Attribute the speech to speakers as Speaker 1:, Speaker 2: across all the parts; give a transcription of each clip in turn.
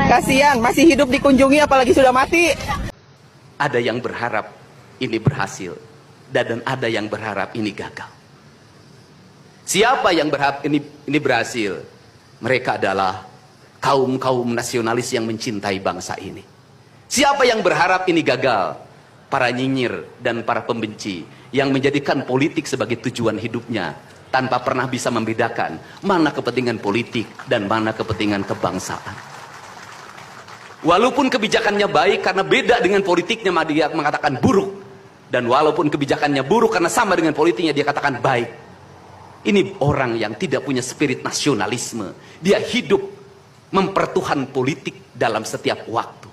Speaker 1: Kasihan, masih hidup dikunjungi apalagi sudah mati.
Speaker 2: Ada yang berharap ini berhasil, dan ada yang berharap ini gagal. Siapa yang berharap ini berhasil? Mereka adalah kaum nasionalis yang mencintai bangsa ini. Siapa yang berharap ini gagal? Para nyinyir dan para pembenci yang menjadikan politik sebagai tujuan hidupnya, tanpa pernah bisa membedakan mana kepentingan politik dan mana kepentingan kebangsaan. Walaupun kebijakannya baik karena beda dengan politiknya, dia mengatakan buruk. Dan walaupun kebijakannya buruk karena sama dengan politiknya, dia katakan baik. Ini orang yang tidak punya spirit nasionalisme. Dia hidup mempertuhan politik dalam setiap waktu.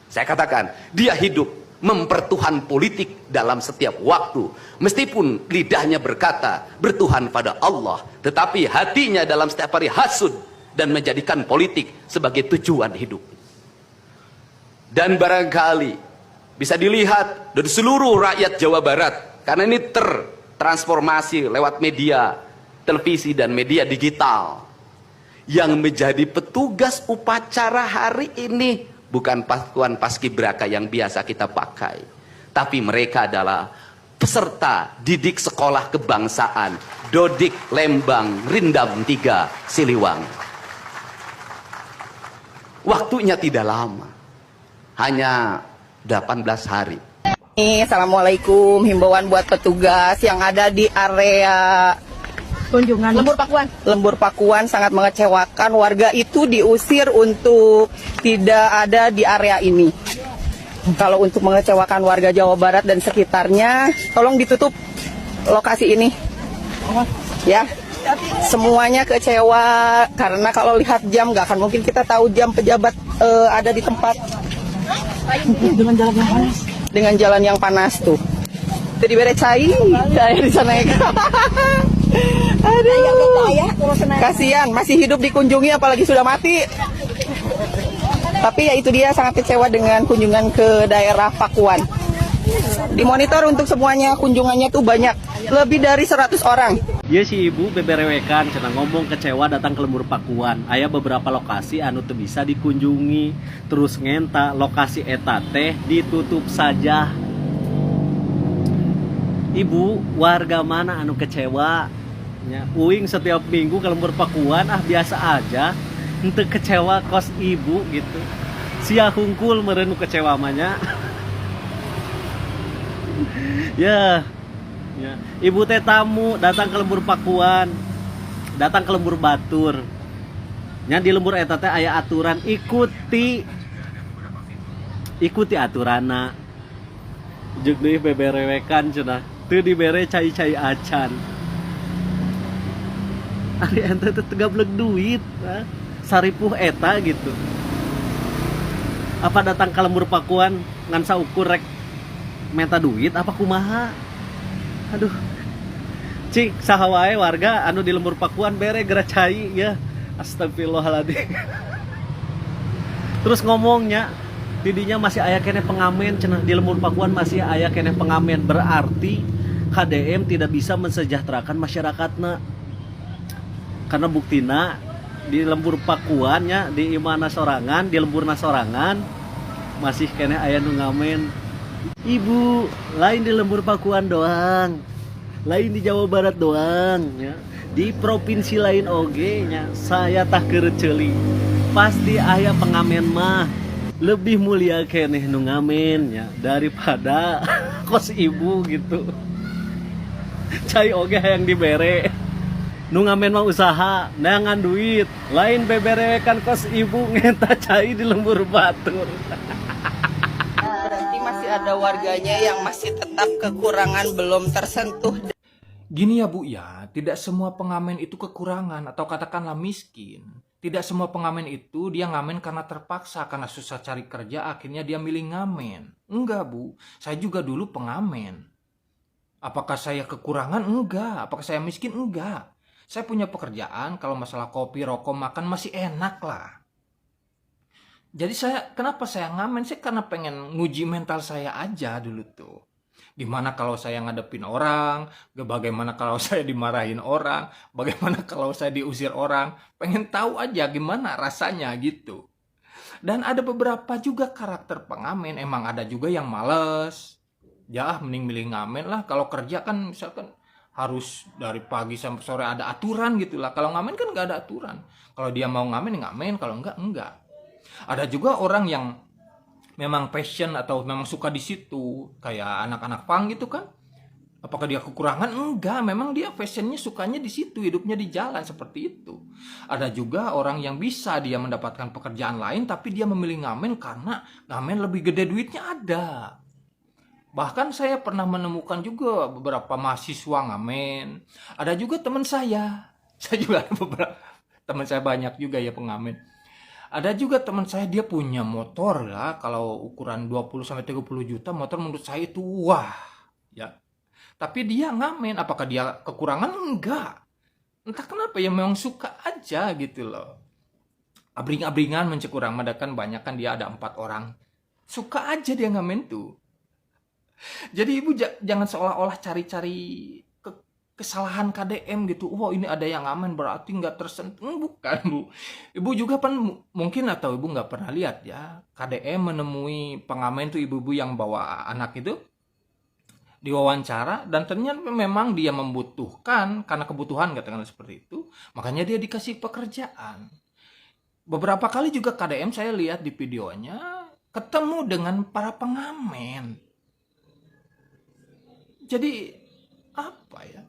Speaker 2: Saya katakan, dia hidup mempertuhan politik dalam setiap waktu. Meskipun lidahnya berkata bertuhan pada Allah, tetapi hatinya dalam setiap hari hasud dan menjadikan politik sebagai tujuan hidup. Dan barangkali bisa dilihat dari seluruh rakyat Jawa Barat, karena ini tertransformasi lewat media televisi dan media digital. Yang menjadi petugas upacara hari ini bukan pasukan paskibraka yang biasa kita pakai, tapi mereka adalah peserta didik sekolah kebangsaan Dodik Lembang Rindam 3 Siliwangi. Waktunya tidak lama, hanya 18 hari.
Speaker 1: Assalamualaikum, himbauan buat petugas yang ada di area kunjungan Lembur Pakuan sangat mengecewakan. Warga itu diusir untuk tidak ada di area ini. Kalau untuk mengecewakan warga Jawa Barat dan sekitarnya, tolong ditutup lokasi ini. Ya, semuanya kecewa karena kalau lihat jam nggak akan mungkin kita tahu jam pejabat ada di tempat. Dengan jalan yang panas tuh. Jadi berecai di sana ya. Aduh, kasihan, masih hidup dikunjungi apalagi sudah mati. Tapi ya itu dia, sangat kecewa dengan kunjungan ke daerah Pakuan. Dimonitor untuk semuanya, kunjungannya tuh banyak, lebih dari 100 orang.
Speaker 3: Iya si ibu beberewekan, cenah ngomong kecewa datang ke Lembur Pakuan. Aya beberapa lokasi anu teu bisa dikunjungi, terus ngenta lokasi eta teh ditutup saja. Ibu, warga mana anu kecewa? Ya, uing setiap minggu ke Lembur Pakuan biasa aja. Henteu kecewa kos ibu gitu. Sia hungkul meureun kecewa manya. Ya. Ya. Ibu teh tamu datang ke Lembur Pakuan, datang ke Lembur Batur. Nya di lembur eta teh aya aturan, ikuti aturana. Jeung deui beberewekan cenah, teu dibere cai-cai acan. Ari ente teh tegableg duit, saripuh eta gitu. Apa datang ke Lembur Pakuan ngan saukur rek menta duit apa kumaha? Aduh, cik saha wae warga anu di Lembur Pakuan bere gera cai ya. Astagfirullahaladzim. Terus ngomongnya didinya masih aya keneh pengamen cenah, di Lembur Pakuan masih aya keneh pengamen, berarti KDM tidak bisa mensejahterakan masyarakatna. Karena buktina di Lembur Pakuannya di Imana sorangan, di Lemburna sorangan masih keneh aya nu ngamen. Ibu, lain di Lembur Pakuan doang, lain di Jawa Barat doang ya. Di provinsi lain oge nya saya tak kereceli. Pasti aya pengamen mah lebih mulia keneh nu ngamen ya daripada kos ibu gitu. Cai oge yang dibere. Nu ngamen mah usaha, neangan duit. Lain beberewekan kos ibu ngenta cai di Lembur Batur.
Speaker 1: Berarti masih ada warganya yang masih tetap kekurangan, belum tersentuh.
Speaker 4: Gini ya Bu ya, tidak semua pengamen itu kekurangan atau katakanlah miskin. Tidak semua pengamen itu dia ngamen karena terpaksa, karena susah cari kerja akhirnya dia milih ngamen. Enggak Bu, saya juga dulu pengamen. Apakah saya kekurangan? Enggak. Apakah saya miskin? Enggak. Saya punya pekerjaan, kalau masalah kopi, rokok, makan masih enak lah. Jadi kenapa saya ngamen? Saya karena pengen nguji mental saya aja dulu tuh. Gimana kalau saya ngadepin orang, bagaimana kalau saya dimarahin orang, bagaimana kalau saya diusir orang. Pengen tahu aja gimana rasanya gitu. Dan ada beberapa juga karakter pengamen, emang ada juga yang males. Ya mending milih ngamen lah. Kalau kerja kan misalkan harus dari pagi sampai sore ada aturan gitu lah. Kalau ngamen kan nggak ada aturan. Kalau dia mau ngamen ya ngamen, kalau enggak. Ada juga orang yang memang passion atau memang suka di situ, kayak anak-anak punk gitu kan. Apakah dia kekurangan? Enggak, memang dia fashionnya sukanya di situ, hidupnya di jalan seperti itu. Ada juga orang yang bisa dia mendapatkan pekerjaan lain, tapi dia memilih ngamen karena ngamen lebih gede duitnya ada. Bahkan saya pernah menemukan juga beberapa mahasiswa ngamen. Ada juga teman saya juga ada beberapa teman saya banyak juga ya pengamen. Ada juga teman saya dia punya motor lah, kalau ukuran 20-30 juta motor menurut saya itu wah ya. Tapi dia ngamen, apakah dia kekurangan? Enggak. Entah kenapa ya memang suka aja gitu loh. Abring-abringan mencekurang madakan banyak kan dia ada 4 orang. Suka aja dia ngamen tuh. Jadi ibu jangan seolah-olah cari-cari kesalahan KDM gitu. Wah ini ada yang ngamen berarti nggak tersentuh. Bukan bu. Ibu juga mungkin atau ibu nggak pernah lihat ya. KDM menemui pengamen tuh ibu-ibu yang bawa anak itu. Diwawancara dan ternyata memang dia membutuhkan karena kebutuhan katakanlah seperti itu, makanya dia dikasih pekerjaan. Beberapa kali juga KDM saya lihat di videonya ketemu dengan para pengamen. Jadi apa ya,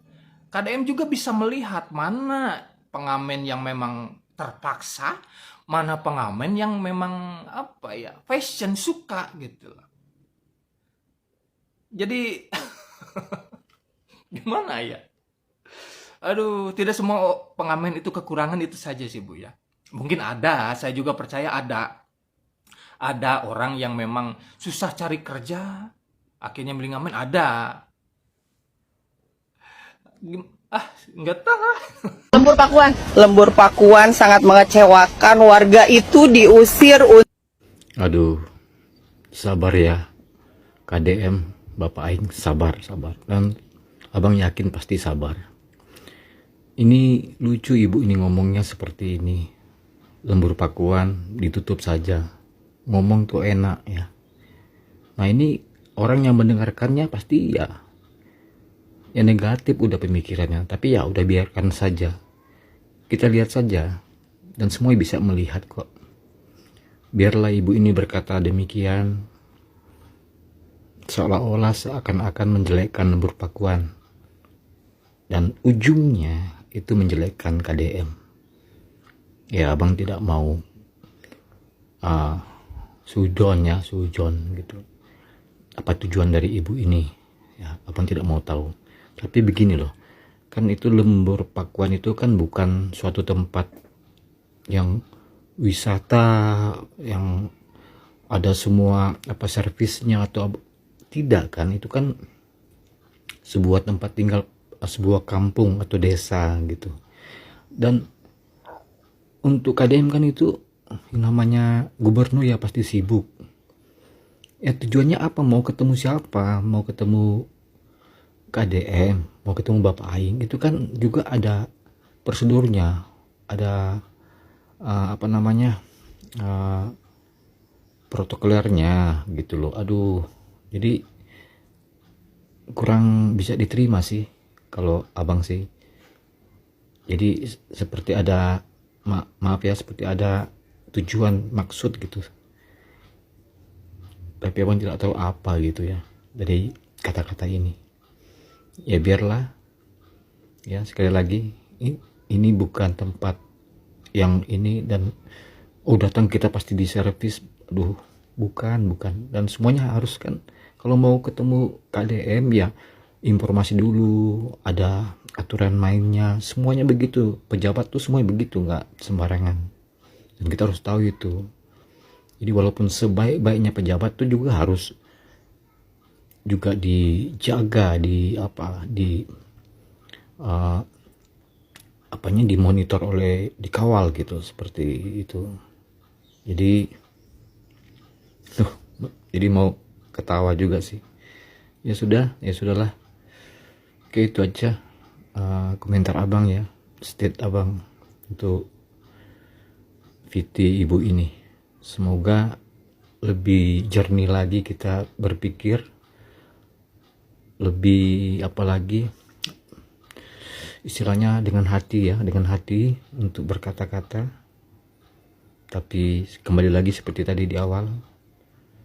Speaker 4: KDM juga bisa melihat mana pengamen yang memang terpaksa, mana pengamen yang memang apa ya fashion suka gitu loh. Jadi gimana ya? Aduh, tidak semua pengamen itu kekurangan itu saja sih Bu ya. Mungkin ada, saya juga percaya ada. Ada orang yang memang susah cari kerja, akhirnya beli ngamen ada. Nggak tahu.
Speaker 1: Lembur Pakuan sangat mengecewakan, warga itu diusir.
Speaker 5: Aduh, sabar ya KDM. Bapak Aing sabar dan abang yakin pasti sabar. Ini lucu ibu ini ngomongnya seperti ini. Lembur Pakuan ditutup saja, ngomong tuh enak ya. Nah ini orang yang mendengarkannya pasti ya negatif udah pemikirannya, tapi ya udah biarkan saja. Kita lihat saja dan semua bisa melihat kok. Biarlah ibu ini berkata demikian, seolah-olah seakan-akan menjelekkan Lembur Pakuan dan ujungnya itu menjelekkan KDM. Ya abang tidak mau sujon gitu. Apa tujuan dari ibu ini ya abang tidak mau tahu. Tapi begini loh, kan itu Lembur Pakuan itu kan bukan suatu tempat yang wisata yang ada semua apa servisnya atau tidak kan, itu kan sebuah tempat tinggal, sebuah kampung atau desa gitu. Dan untuk KDM kan itu namanya gubernur ya pasti sibuk. Ya tujuannya apa? Mau ketemu siapa? Mau ketemu KDM, mau ketemu Bapak Aing, itu kan juga ada prosedurnya, ada protokolernya gitu loh. Aduh, jadi kurang bisa diterima sih kalau abang sih. Jadi seperti ada maaf ya, seperti ada tujuan maksud gitu, tapi abang tidak tahu apa gitu ya dari kata-kata ini. Ya biarlah ya, sekali lagi ini bukan tempat yang ini dan datang kita pasti diservis. Aduh, bukan. Dan semuanya harus kan, kalau mau ketemu KDM ya informasi dulu, ada aturan mainnya, semuanya begitu. Pejabat tuh semuanya begitu, nggak sembarangan. Dan kita harus tahu itu. Jadi walaupun sebaik-baiknya pejabat tuh juga harus juga dijaga, dimonitor oleh, dikawal gitu, seperti itu. Jadi mau ketawa juga sih. Ya sudahlah. Oke, itu aja komentar abang ya, state abang untuk Viti ibu ini. Semoga lebih jernih lagi kita berpikir, lebih apalagi istilahnya dengan hati ya, dengan hati untuk berkata-kata. Tapi kembali lagi seperti tadi di awal,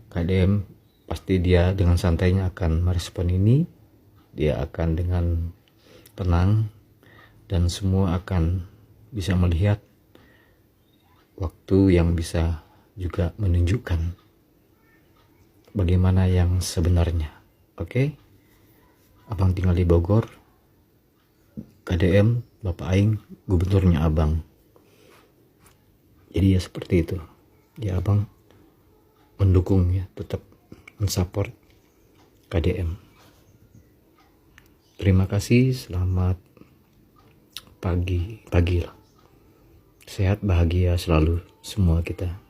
Speaker 5: KDM pasti dia dengan santainya akan merespon ini, dia akan dengan tenang, dan semua akan bisa melihat waktu yang bisa juga menunjukkan bagaimana yang sebenarnya. Oke? Abang tinggal di Bogor, KDM Bapak Aing gubernurnya Abang. Jadi ya seperti itu. Ya Abang mendukung ya, tetap mensupport KDM. Terima kasih, selamat pagi lah. Sehat bahagia selalu semua kita.